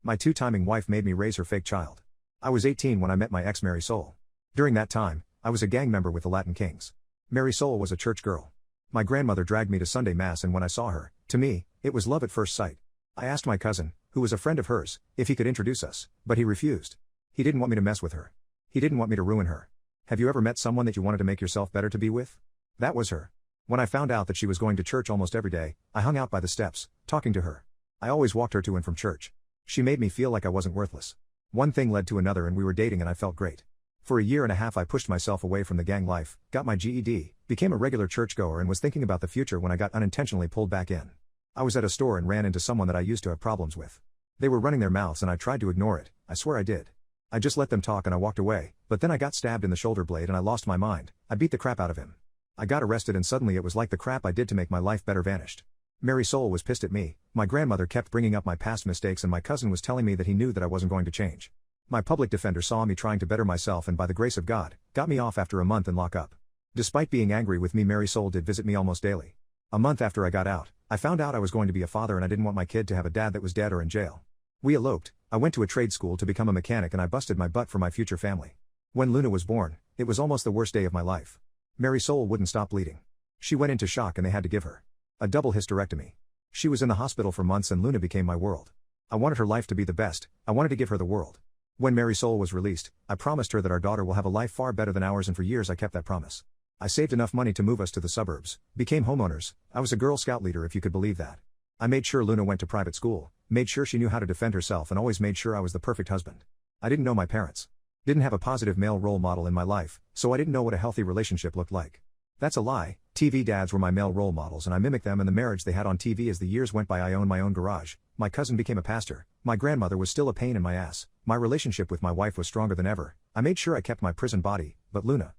My two-timing wife made me raise her fake child. I was 18 when I met my ex Mary Soul. During that time, I was a gang member with the Latin Kings. Mary Soul was a church girl. My grandmother dragged me to Sunday Mass, and when I saw her, to me, it was love at first sight. I asked my cousin, who was a friend of hers, if he could introduce us, but he refused. He didn't want me to mess with her. He didn't want me to ruin her. Have you ever met someone that you wanted to make yourself better to be with? That was her. When I found out that she was going to church almost every day, I hung out by the steps, talking to her. I always walked her to and from church. She made me feel like I wasn't worthless. One thing led to another and we were dating and I felt great. For a year and a half I pushed myself away from the gang life, got my GED, became a regular churchgoer and was thinking about the future when I got unintentionally pulled back in. I was at a store and ran into someone that I used to have problems with. They were running their mouths and I tried to ignore it, I swear I did. I just let them talk and I walked away, but then I got stabbed in the shoulder blade and I lost my mind. I beat the crap out of him. I got arrested and suddenly it was like the crap I did to make my life better vanished. Mary Soul was pissed at me, my grandmother kept bringing up my past mistakes and my cousin was telling me that he knew that I wasn't going to change. My public defender saw me trying to better myself and by the grace of God, got me off after a month in lockup. Despite being angry with me, Mary Soul did visit me almost daily. A month after I got out, I found out I was going to be a father and I didn't want my kid to have a dad that was dead or in jail. We eloped, I went to a trade school to become a mechanic and I busted my butt for my future family. When Luna was born, it was almost the worst day of my life. Mary Soul wouldn't stop bleeding. She went into shock and they had to give her a double hysterectomy. She was in the hospital for months and Luna became my world. I wanted her life to be the best, I wanted to give her the world. When Mary Soul was released, I promised her that our daughter will have a life far better than ours and for years I kept that promise. I saved enough money to move us to the suburbs, became homeowners, I was a Girl Scout leader if you could believe that. I made sure Luna went to private school, made sure she knew how to defend herself and always made sure I was the perfect husband. I didn't know my parents. Didn't have a positive male role model in my life, so I didn't know what a healthy relationship looked like. That's a lie, TV dads were my male role models and I mimicked them and the marriage they had on TV. As the years went by I owned my own garage, my cousin became a pastor, my grandmother was still a pain in my ass, my relationship with my wife was stronger than ever, I made sure I kept my prison body, but Luna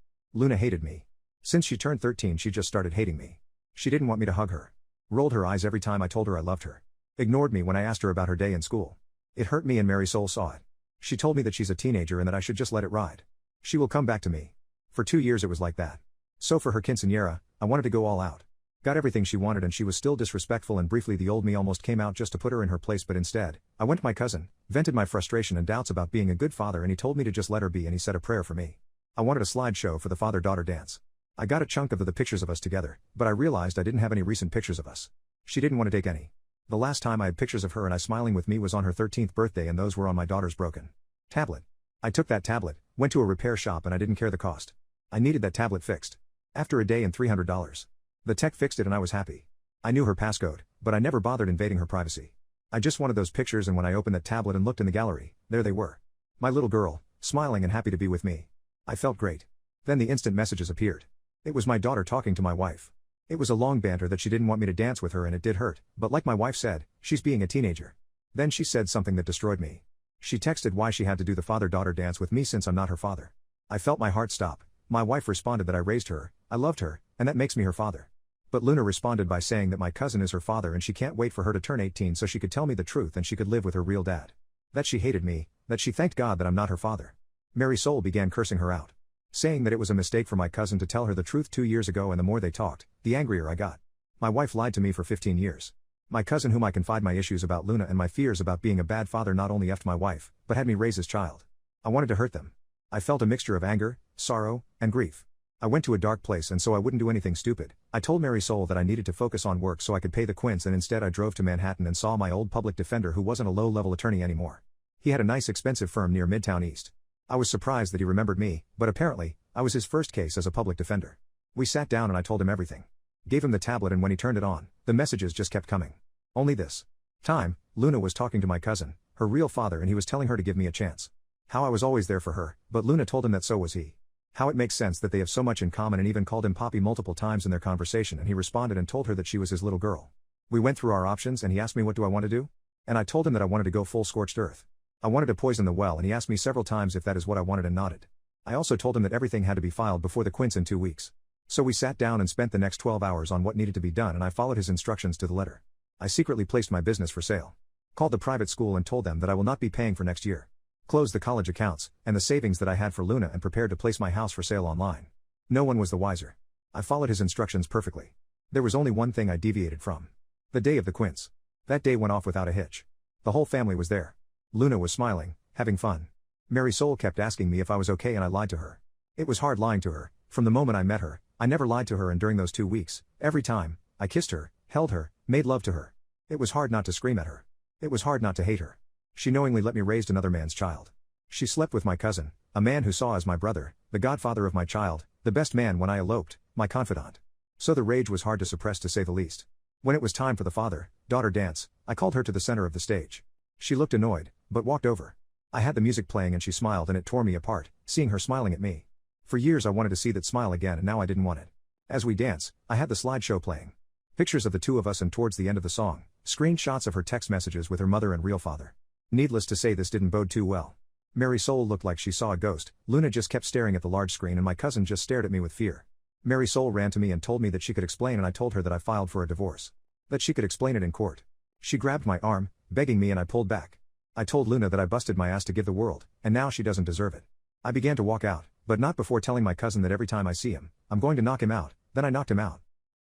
hated me. Since she turned 13 she just started hating me. She didn't want me to hug her. Rolled her eyes every time I told her I loved her. Ignored me when I asked her about her day in school. It hurt me and Mary Soul saw it. She told me that she's a teenager and that I should just let it ride. She will come back to me. For 2 years it was like that. So for her quinceañera, I wanted to go all out. Got everything she wanted and she was still disrespectful and briefly the old me almost came out just to put her in her place, but instead, I went to my cousin, vented my frustration and doubts about being a good father and he told me to just let her be and he said a prayer for me. I wanted a slideshow for the father-daughter dance. I got a chunk of the pictures of us together, but I realized I didn't have any recent pictures of us. She didn't want to take any. The last time I had pictures of her and I smiling with me was on her 13th birthday and those were on my daughter's broken tablet. I took that tablet, went to a repair shop and I didn't care the cost. I needed that tablet fixed. After a day and $300. The tech fixed it and I was happy. I knew her passcode, but I never bothered invading her privacy. I just wanted those pictures and when I opened that tablet and looked in the gallery, there they were. My little girl, smiling and happy to be with me. I felt great. Then the instant messages appeared. It was my daughter talking to my wife. It was a long banter that she didn't want me to dance with her and it did hurt, but like my wife said, she's being a teenager. Then she said something that destroyed me. She texted why she had to do the father-daughter dance with me since I'm not her father. I felt my heart stop. My wife responded that I raised her, I loved her, and that makes me her father. But Luna responded by saying that my cousin is her father and she can't wait for her to turn 18 so she could tell me the truth and she could live with her real dad. That she hated me, that she thanked God that I'm not her father. Mary Soul began cursing her out. Saying that it was a mistake for my cousin to tell her the truth 2 years ago and the more they talked, the angrier I got. My wife lied to me for 15 years. My cousin whom I confide my issues about Luna and my fears about being a bad father not only effed my wife, but had me raise his child. I wanted to hurt them. I felt a mixture of anger, sorrow, and grief. I went to a dark place and so I wouldn't do anything stupid. I told Mary Soul that I needed to focus on work so I could pay the quince and instead I drove to Manhattan and saw my old public defender who wasn't a low-level attorney anymore. He had a nice expensive firm near Midtown East. I was surprised that he remembered me, but apparently, I was his first case as a public defender. We sat down and I told him everything. Gave him the tablet and when he turned it on, the messages just kept coming. Only this time, Luna was talking to my cousin, her real father, and he was telling her to give me a chance. How I was always there for her, but Luna told him that so was he. How it makes sense that they have so much in common and even called him Poppy multiple times in their conversation and he responded and told her that she was his little girl. We went through our options and he asked me what do I want to do? And I told him that I wanted to go full scorched earth. I wanted to poison the well and he asked me several times if that is what I wanted and nodded. I also told him that everything had to be filed before the quince in 2 weeks. So we sat down and spent the next 12 hours on what needed to be done and I followed his instructions to the letter. I secretly placed my business for sale. Called the private school and told them that I will not be paying for next year. Closed the college accounts, and the savings that I had for Luna and prepared to place my house for sale online. No one was the wiser. I followed his instructions perfectly. There was only one thing I deviated from. The day of the quince. That day went off without a hitch. The whole family was there. Luna was smiling, having fun. Mary Soul kept asking me if I was okay and I lied to her. It was hard lying to her. From the moment I met her, I never lied to her, and during those 2 weeks, every time, I kissed her, held her, made love to her. It was hard not to scream at her. It was hard not to hate her. She knowingly let me raise another man's child. She slept with my cousin, a man who saw as my brother, the godfather of my child, the best man when I eloped, my confidant. So the rage was hard to suppress, to say the least. When it was time for the father-daughter dance, I called her to the center of the stage. She looked annoyed, but walked over. I had the music playing and she smiled, and it tore me apart, seeing her smiling at me. For years I wanted to see that smile again, and now I didn't want it. As we dance, I had the slideshow playing. Pictures of the two of us, and towards the end of the song, screenshots of her text messages with her mother and real father. Needless to say, this didn't bode too well. Mary Soul looked like she saw a ghost. Luna just kept staring at the large screen, and my cousin just stared at me with fear. Mary Soul ran to me and told me that she could explain, and I told her that I filed for a divorce. That she could explain it in court. She grabbed my arm, begging me, and I pulled back. I told Luna that I busted my ass to give the world, and now she doesn't deserve it. I began to walk out, but not before telling my cousin that every time I see him, I'm going to knock him out. Then I knocked him out.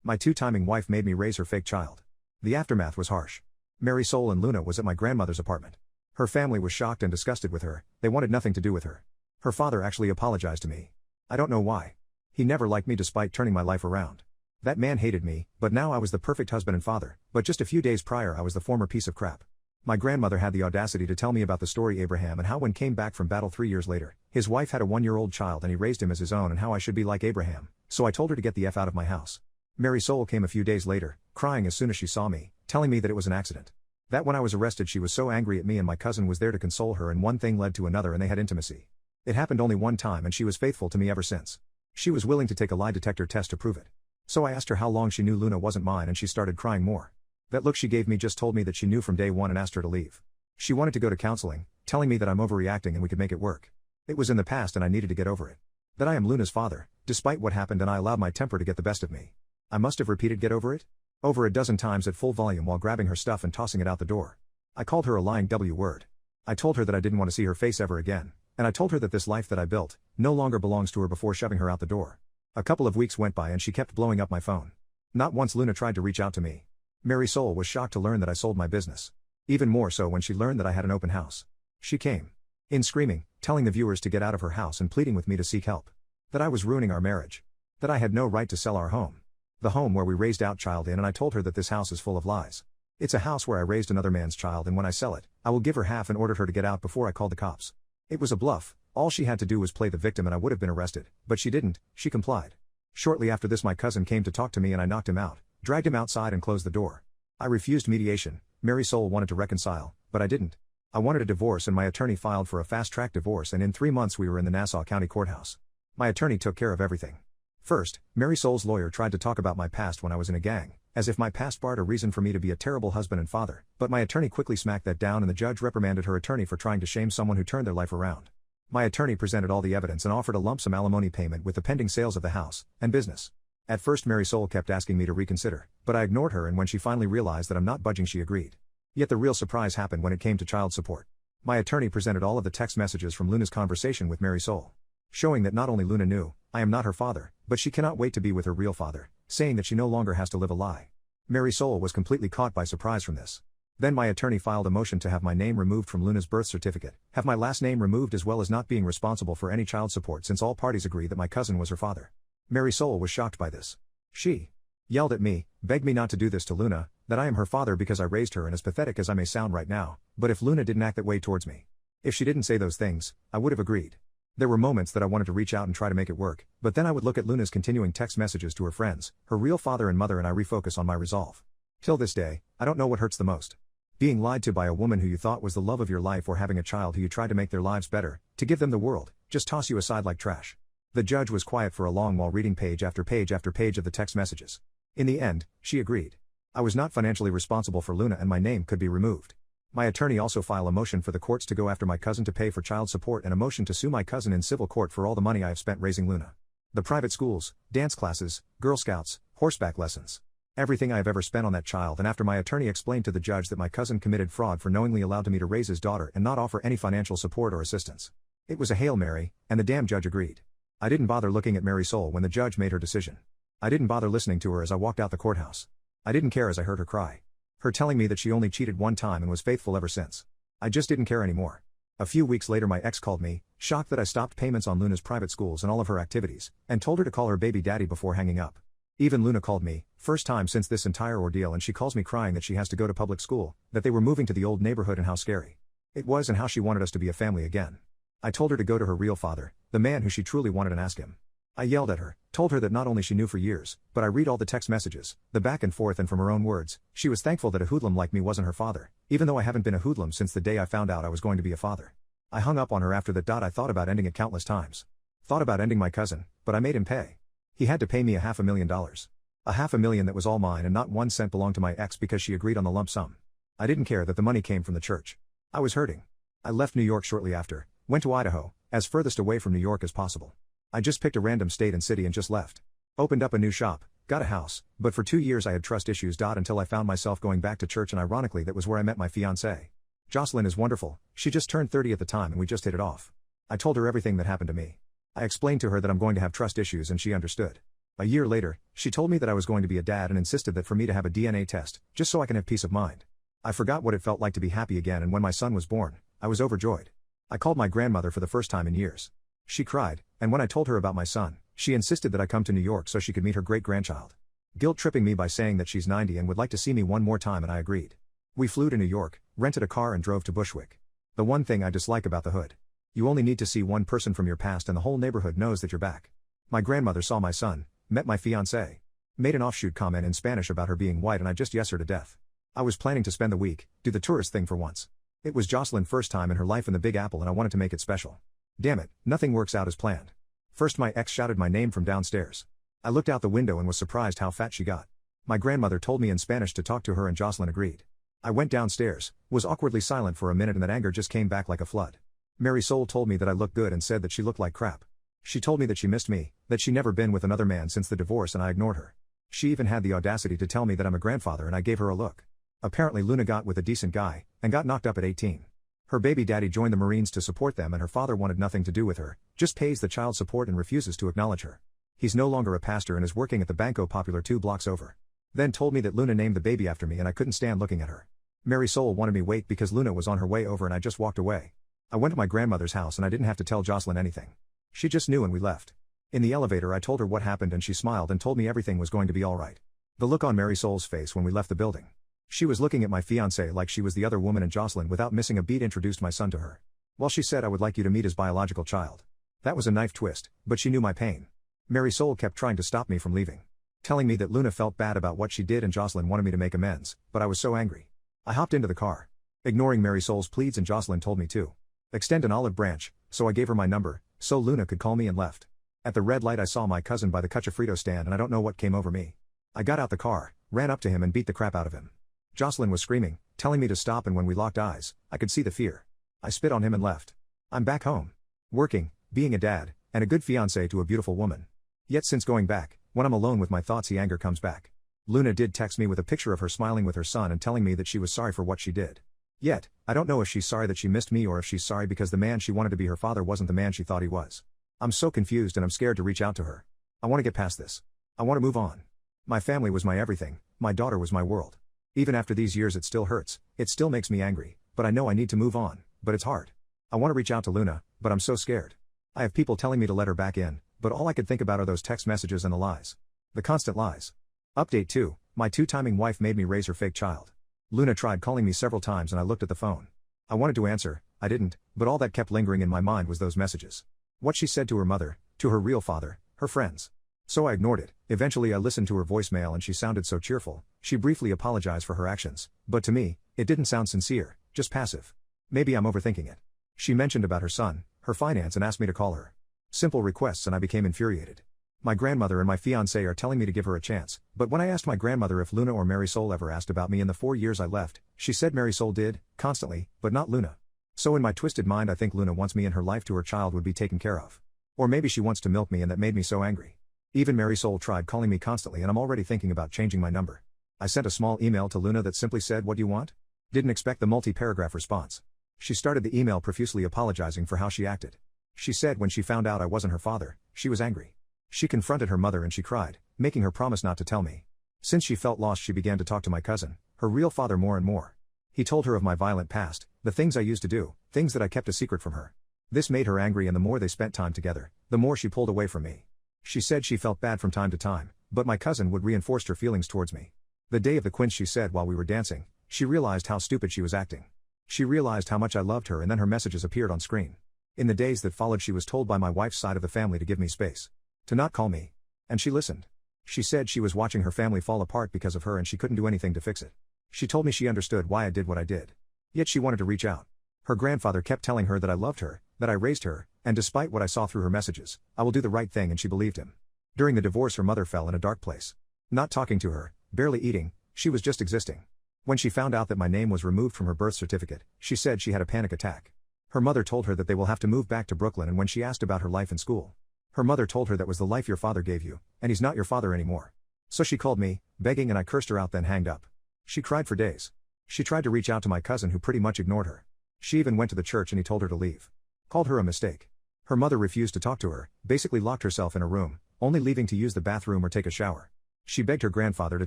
My two-timing wife made me raise her fake child. The aftermath was harsh. Mary Soul and Luna was at my grandmother's apartment. Her family was shocked and disgusted with her. They wanted nothing to do with her. Her father actually apologized to me. I don't know why. He never liked me despite turning my life around. That man hated me, but now I was the perfect husband and father, but just a few days prior I was the former piece of crap. My grandmother had the audacity to tell me about the story Abraham, and how when came back from battle 3 years later, his wife had a 1-year-old child and he raised him as his own, and how I should be like Abraham. So I told her to get the F out of my house. Mary Soul came a few days later, crying as soon as she saw me, telling me that it was an accident. That when I was arrested she was so angry at me, and my cousin was there to console her, and one thing led to another and they had intimacy. It happened only one time and she was faithful to me ever since. She was willing to take a lie detector test to prove it. So I asked her how long she knew Luna wasn't mine, and she started crying more. That look she gave me just told me that she knew from day one, and asked her to leave. She wanted to go to counseling, telling me that I'm overreacting and we could make it work. It was in the past and I needed to get over it. That I am Luna's father, despite what happened, and I allowed my temper to get the best of me. I must have repeated get over it over a dozen times at full volume while grabbing her stuff and tossing it out the door. I called her a lying W word. I told her that I didn't want to see her face ever again, and I told her that this life that I built no longer belongs to her before shoving her out the door. A couple of weeks went by and she kept blowing up my phone. Not once Luna tried to reach out to me. Mary Soul was shocked to learn that I sold my business. Even more so when she learned that I had an open house. She came in screaming, telling the viewers to get out of her house and pleading with me to seek help. That I was ruining our marriage. That I had no right to sell our home. The home where we raised our child in, and I told her that this house is full of lies. It's a house where I raised another man's child, and when I sell it, I will give her half, and ordered her to get out before I called the cops. It was a bluff. All she had to do was play the victim and I would have been arrested, but she didn't. She complied. Shortly after this my cousin came to talk to me and I knocked him out, dragged him outside and closed the door. I refused mediation. Mary Soul wanted to reconcile, but I didn't. I wanted a divorce and my attorney filed for a fast-track divorce, and in 3 months we were in the Nassau County Courthouse. My attorney took care of everything. First, Mary Soul's lawyer tried to talk about my past when I was in a gang, as if my past barred a reason for me to be a terrible husband and father, but my attorney quickly smacked that down and the judge reprimanded her attorney for trying to shame someone who turned their life around. My attorney presented all the evidence and offered a lump sum alimony payment with the pending sales of the house and business. At first Mary Soul kept asking me to reconsider, but I ignored her, and when she finally realized that I'm not budging she agreed. Yet the real surprise happened when it came to child support. My attorney presented all of the text messages from Luna's conversation with Mary Soul, showing that not only Luna knew I am not her father, but she cannot wait to be with her real father, saying that she no longer has to live a lie. Mary Soul was completely caught by surprise from this. Then my attorney filed a motion to have my name removed from Luna's birth certificate, have my last name removed, as well as not being responsible for any child support, since all parties agree that my cousin was her father. Mary Soul was shocked by this. She yelled at me, begged me not to do this to Luna, that I am her father because I raised her, and as pathetic as I may sound right now, but if Luna didn't act that way towards me, if she didn't say those things, I would have agreed. There were moments that I wanted to reach out and try to make it work, but then I would look at Luna's continuing text messages to her friends, her real father and mother, and I refocus on my resolve. Till this day, I don't know what hurts the most. Being lied to by a woman who you thought was the love of your life, or having a child who you tried to make their lives better, to give them the world, just toss you aside like trash. The judge was quiet for a long while, reading page after page after page of the text messages. In the end, she agreed. I was not financially responsible for Luna and my name could be removed. My attorney also filed a motion for the courts to go after my cousin to pay for child support, and a motion to sue my cousin in civil court for all the money I have spent raising Luna. The private schools, dance classes, Girl Scouts, horseback lessons. Everything I have ever spent on that child, and after my attorney explained to the judge that my cousin committed fraud for knowingly allowed me to raise his daughter and not offer any financial support or assistance. It was a Hail Mary, and the damn judge agreed. I didn't bother looking at Mary Soul when the judge made her decision. I didn't bother listening to her as I walked out the courthouse. I didn't care as I heard her cry. Her telling me that she only cheated one time and was faithful ever since. I just didn't care anymore. A few weeks later my ex called me, shocked that I stopped payments on Luna's private schools and all of her activities, and told her to call her baby daddy before hanging up. Even Luna called me, first time since this entire ordeal, and she calls me crying that she has to go to public school, that they were moving to the old neighborhood and how scary it was and how she wanted us to be a family again. I told her to go to her real father, the man who she truly wanted, and ask him. I yelled at her, told her that not only she knew for years, but I read all the text messages, the back and forth, and from her own words, she was thankful that a hoodlum like me wasn't her father, even though I haven't been a hoodlum since the day I found out I was going to be a father. I hung up on her after that. I thought about ending it countless times. Thought about ending my cousin, but I made him pay. He had to pay me $500,000. $500,000 that was all mine and not 1 cent belonged to my ex because she agreed on the lump sum. I didn't care that the money came from the church. I was hurting. I left New York shortly after, went to Idaho, as furthest away from New York as possible. I just picked a random state and city and just left. Opened up a new shop, got a house, but for 2 years I had trust issues. Until I found myself going back to church, and ironically that was where I met my fiancée. Jocelyn is wonderful, she just turned 30 at the time and we just hit it off. I told her everything that happened to me. I explained to her that I'm going to have trust issues and she understood. A year later, she told me that I was going to be a dad and insisted that for me to have a DNA test, just so I can have peace of mind. I forgot what it felt like to be happy again, and when my son was born, I was overjoyed. I called my grandmother for the first time in years. She cried, and when I told her about my son, she insisted that I come to New York so she could meet her great-grandchild. Guilt-tripping me by saying that she's 90 and would like to see me one more time, and I agreed. We flew to New York, rented a car and drove to Bushwick. The one thing I dislike about the hood. You only need to see one person from your past and the whole neighborhood knows that you're back. My grandmother saw my son, met my fiancée, made an offshoot comment in Spanish about her being white, and I just yes her to death. I was planning to spend the week, do the tourist thing for once. It was Jocelyn's first time in her life in the Big Apple and I wanted to make it special. Damn it, nothing works out as planned. First my ex shouted my name from downstairs. I looked out the window and was surprised how fat she got. My grandmother told me in Spanish to talk to her and Jocelyn agreed. I went downstairs, was awkwardly silent for a minute, and that anger just came back like a flood. Mary Soul told me that I looked good and said that she looked like crap. She told me that she missed me, that she never been with another man since the divorce, and I ignored her. She even had the audacity to tell me that I'm a grandfather, and I gave her a look. Apparently Luna got with a decent guy, and got knocked up at 18. Her baby daddy joined the Marines to support them, and her father wanted nothing to do with her, just pays the child support and refuses to acknowledge her. He's no longer a pastor and is working at the Banco Popular 2 blocks over. Then told me that Luna named the baby after me, and I couldn't stand looking at her. Mary Soul wanted me wait because Luna was on her way over, and I just walked away. I went to my grandmother's house and I didn't have to tell Jocelyn anything. She just knew and we left. In the elevator I told her what happened and she smiled and told me everything was going to be alright. The look on Mary Soul's face when we left the building. She was looking at my fiancé like she was the other woman, and Jocelyn without missing a beat introduced my son to her. Well, she said, I would like you to meet his biological child. That was a knife twist, but she knew my pain. Mary Soul kept trying to stop me from leaving. Telling me that Luna felt bad about what she did and Jocelyn wanted me to make amends, but I was so angry. I hopped into the car. Ignoring Mary Soul's pleads, and Jocelyn told me to extend an olive branch, so I gave her my number, so Luna could call me, and left. At the red light I saw my cousin by the Cuchifrito stand and I don't know what came over me. I got out the car, ran up to him and beat the crap out of him. Jocelyn was screaming, telling me to stop, and when we locked eyes, I could see the fear. I spit on him and left. I'm back home. Working, being a dad, and a good fiancé to a beautiful woman. Yet since going back, when I'm alone with my thoughts, the anger comes back. Luna did text me with a picture of her smiling with her son and telling me that she was sorry for what she did. Yet, I don't know if she's sorry that she missed me or if she's sorry because the man she wanted to be her father wasn't the man she thought he was. I'm so confused and I'm scared to reach out to her. I want to get past this. I want to move on. My family was my everything, my daughter was my world. Even after these years it still hurts, it still makes me angry, but I know I need to move on, but it's hard. I want to reach out to Luna, but I'm so scared. I have people telling me to let her back in, but all I could think about are those text messages and the lies. The constant lies. Update 2, my two-timing wife made me raise her fake child. Luna tried calling me several times and I looked at the phone. I wanted to answer, I didn't, but all that kept lingering in my mind was those messages. What she said to her mother, to her real father, her friends. So I ignored it. Eventually I listened to her voicemail and she sounded so cheerful. She briefly apologized for her actions, but to me, it didn't sound sincere, just passive. Maybe I'm overthinking it. She mentioned about her son, her finance, and asked me to call her. Simple requests, and I became infuriated. My grandmother and my fiancé are telling me to give her a chance, but when I asked my grandmother if Luna or Mary Soul ever asked about me in the 4 years I left, she said Mary Soul did, constantly, but not Luna. So in my twisted mind I think Luna wants me in her life to her child would be taken care of. Or maybe she wants to milk me, and that made me so angry. Even Mary Soul tried calling me constantly and I'm already thinking about changing my number. I sent a small email to Luna that simply said, "What do you want?" Didn't expect the multi-paragraph response. She started the email profusely apologizing for how she acted. She said when she found out I wasn't her father, she was angry. She confronted her mother and she cried, making her promise not to tell me. Since she felt lost she began to talk to my cousin, her real father, more and more. He told her of my violent past, the things I used to do, things that I kept a secret from her. This made her angry, and the more they spent time together, the more she pulled away from me. She said she felt bad from time to time, but my cousin would reinforce her feelings towards me. The day of the quince, she said while we were dancing, she realized how stupid she was acting. She realized how much I loved her, and then her messages appeared on screen. In the days that followed, she was told by my wife's side of the family to give me space. To not call me. And she listened. She said she was watching her family fall apart because of her and she couldn't do anything to fix it. She told me she understood why I did what I did. Yet she wanted to reach out. Her grandfather kept telling her that I loved her, that I raised her, and despite what I saw through her messages, I will do the right thing, and she believed him. During the divorce, her mother fell in a dark place. Not talking to her, barely eating, she was just existing. When she found out that my name was removed from her birth certificate, she said she had a panic attack. Her mother told her that they will have to move back to Brooklyn, and when she asked about her life in school, her mother told her that was the life your father gave you, and he's not your father anymore. So she called me, begging, and I cursed her out, then hanged up. She cried for days. She tried to reach out to my cousin, who pretty much ignored her. She even went to the church and he told her to leave. Called her a mistake. Her mother refused to talk to her, basically locked herself in a room, only leaving to use the bathroom or take a shower. She begged her grandfather to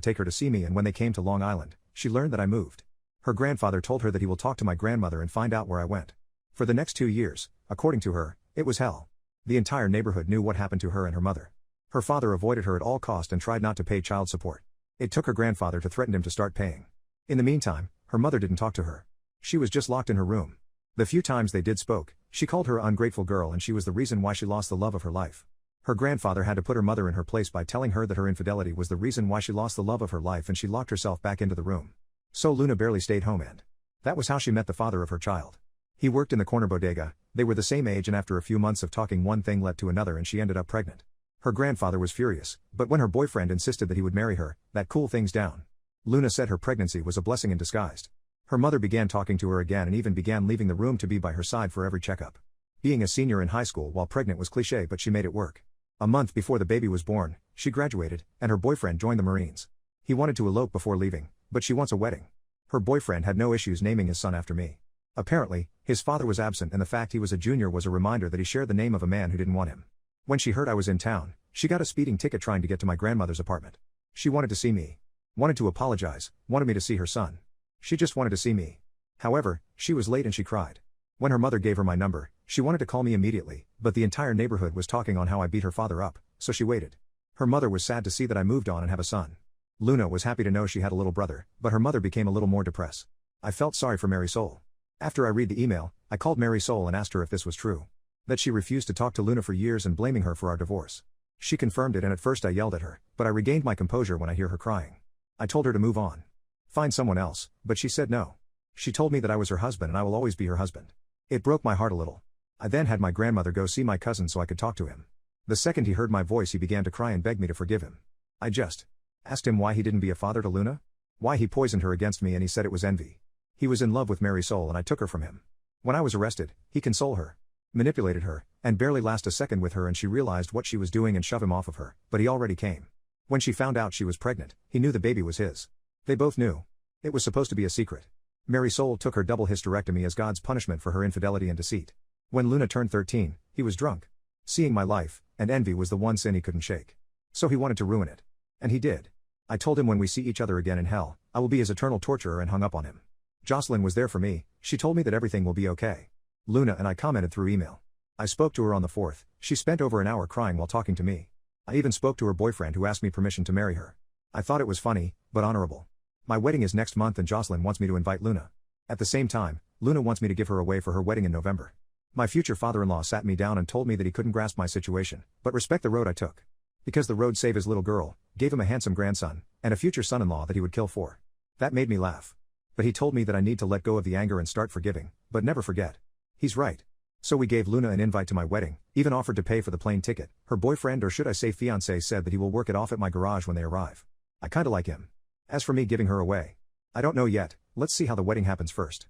take her to see me, and when they came to Long Island, she learned that I moved. Her grandfather told her that he will talk to my grandmother and find out where I went. For the next 2 years, according to her, it was hell. The entire neighborhood knew what happened to her and her mother. Her father avoided her at all cost and tried not to pay child support. It took her grandfather to threaten him to start paying. In the meantime, her mother didn't talk to her. She was just locked in her room. The few times they did spoke, she called her an ungrateful girl, and she was the reason why she lost the love of her life. Her grandfather had to put her mother in her place by telling her that her infidelity was the reason why she lost the love of her life, and she locked herself back into the room. So Luna barely stayed home, and that was how she met the father of her child. He worked in the corner bodega, they were the same age, and after a few months of talking, one thing led to another and she ended up pregnant. Her grandfather was furious, but when her boyfriend insisted that he would marry her, that cooled things down. Luna said her pregnancy was a blessing in disguise. Her mother began talking to her again and even began leaving the room to be by her side for every checkup. Being a senior in high school while pregnant was cliché, but she made it work. A month before the baby was born, she graduated, and her boyfriend joined the Marines. He wanted to elope before leaving, but she wants a wedding. Her boyfriend had no issues naming his son after me. Apparently, his father was absent, and the fact he was a junior was a reminder that he shared the name of a man who didn't want him. When she heard I was in town, she got a speeding ticket trying to get to my grandmother's apartment. She wanted to see me. Wanted to apologize, wanted me to see her son. She just wanted to see me. However, she was late and she cried. When her mother gave her my number, she wanted to call me immediately, but the entire neighborhood was talking on how I beat her father up, so she waited. Her mother was sad to see that I moved on and have a son. Luna was happy to know she had a little brother, but her mother became a little more depressed. I felt sorry for Mary Soul. After I read the email, I called Mary Soul and asked her if this was true. That she refused to talk to Luna for years and blaming her for our divorce. She confirmed it, and at first I yelled at her, but I regained my composure when I hear her crying. I told her to move on. Find someone else, but she said no. She told me that I was her husband and I will always be her husband. It broke my heart a little. I then had my grandmother go see my cousin so I could talk to him. The second he heard my voice, he began to cry and beg me to forgive him. I just asked him why he didn't be a father to Luna? Why he poisoned her against me, and he said it was envy. He was in love with Mary Soul and I took her from him. When I was arrested, he consoled her, manipulated her, and barely last a second with her, and she realized what she was doing and shoved him off of her, but he already came. When she found out she was pregnant, he knew the baby was his. They both knew. It was supposed to be a secret. Mary Soul took her double hysterectomy as God's punishment for her infidelity and deceit. When Luna turned 13, he was drunk. Seeing my life, and envy was the one sin he couldn't shake. So he wanted to ruin it. And he did. I told him when we see each other again in hell, I will be his eternal torturer, and hung up on him. Jocelyn was there for me. She told me that everything will be okay. Luna and I commented through email. I spoke to her on the 4th. She spent over an hour crying while talking to me. I even spoke to her boyfriend, who asked me permission to marry her. I thought it was funny, but honorable. My wedding is next month and Jocelyn wants me to invite Luna. At the same time, Luna wants me to give her away for her wedding in November. My future father-in-law sat me down and told me that he couldn't grasp my situation, but respect the road I took. Because the road saved his little girl, gave him a handsome grandson, and a future son-in-law that he would kill for. That made me laugh. But he told me that I need to let go of the anger and start forgiving, but never forget. He's right. So we gave Luna an invite to my wedding, even offered to pay for the plane ticket. Her boyfriend, or should I say fiancé, said that he will work it off at my garage when they arrive. I kinda like him. As for me giving her away, I don't know yet. Let's see how the wedding happens first.